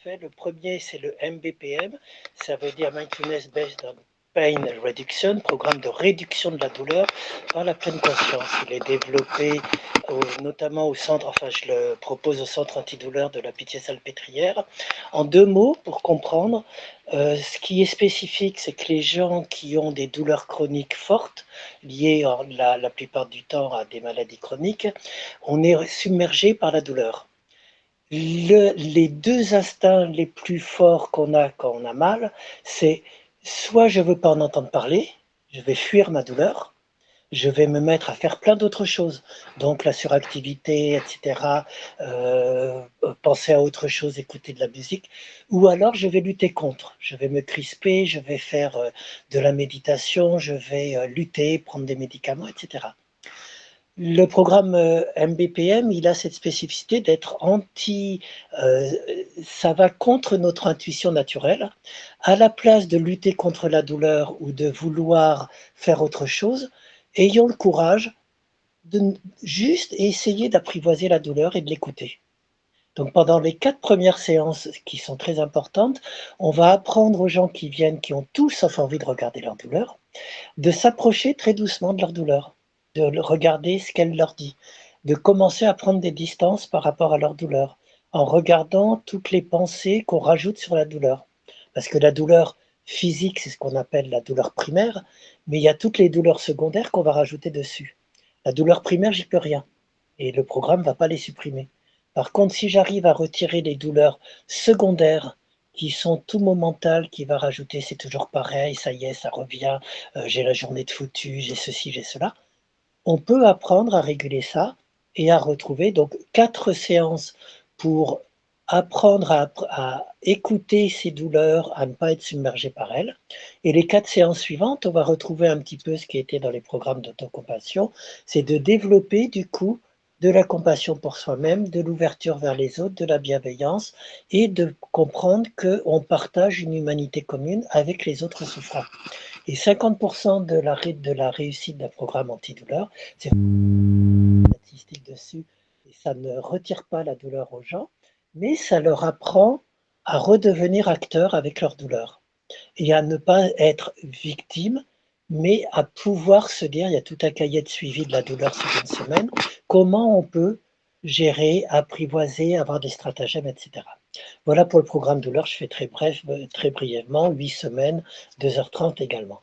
Le premier, c'est le MBPM, ça veut dire Mindfulness Based on Pain Reduction, programme de réduction de la douleur par la pleine conscience. Il est développé notamment au centre, enfin je le propose au centre antidouleur de la Pitié-Salpêtrière. En 2 mots, pour comprendre, ce qui est spécifique, c'est que les gens qui ont des douleurs chroniques fortes, liées la plupart du temps à des maladies chroniques, on est submergé par la douleur. Les 2 instincts les plus forts qu'on a quand on a mal, c'est soit je veux pas en entendre parler, je vais fuir ma douleur, je vais me mettre à faire plein d'autres choses, donc la suractivité, et cetera, penser à autre chose, écouter de la musique, ou alors je vais lutter contre. Je vais me crisper, je vais faire, de la méditation, je vais, lutter, prendre des médicaments, et cetera. Le programme MBPM, il a cette spécificité d'être ça va contre notre intuition naturelle. À la place de lutter contre la douleur ou de vouloir faire autre chose, ayons le courage de juste essayer d'apprivoiser la douleur et de l'écouter. Donc pendant les 4 premières séances qui sont très importantes, on va apprendre aux gens qui viennent, qui ont tout sauf envie de regarder leur douleur, de s'approcher très doucement de leur douleur, de regarder ce qu'elle leur dit, de commencer à prendre des distances par rapport à leur douleur, en regardant toutes les pensées qu'on rajoute sur la douleur. Parce que la douleur physique, c'est ce qu'on appelle la douleur primaire, mais il y a toutes les douleurs secondaires qu'on va rajouter dessus. La douleur primaire, j'y peux rien, et le programme ne va pas les supprimer. Par contre, si j'arrive à retirer les douleurs secondaires qui sont tout momentales, qui va rajouter c'est toujours pareil, ça y est, ça revient, j'ai la journée de foutu, j'ai ceci, j'ai cela. On peut apprendre à réguler ça et à retrouver donc 4 séances pour apprendre à écouter ces douleurs, à ne pas être submergé par elles, et les 4 séances suivantes, on va retrouver un petit peu ce qui était dans les programmes d'autocompassion, c'est de développer du coup de la compassion pour soi-même, de l'ouverture vers les autres, de la bienveillance et de comprendre qu'on partage une humanité commune avec les autres souffrants. Et 50% de la réussite d'un programme antidouleur, c'est statistique dessus, et ça ne retire pas la douleur aux gens, mais ça leur apprend à redevenir acteurs avec leur douleur et à ne pas être victime, mais à pouvoir se dire, il y a tout un cahier de suivi de la douleur sur une semaine, comment on peut gérer, apprivoiser, avoir des stratagèmes, etc. Voilà pour le programme douleur, je fais très bref, très brièvement, 8 semaines, 2h30 également.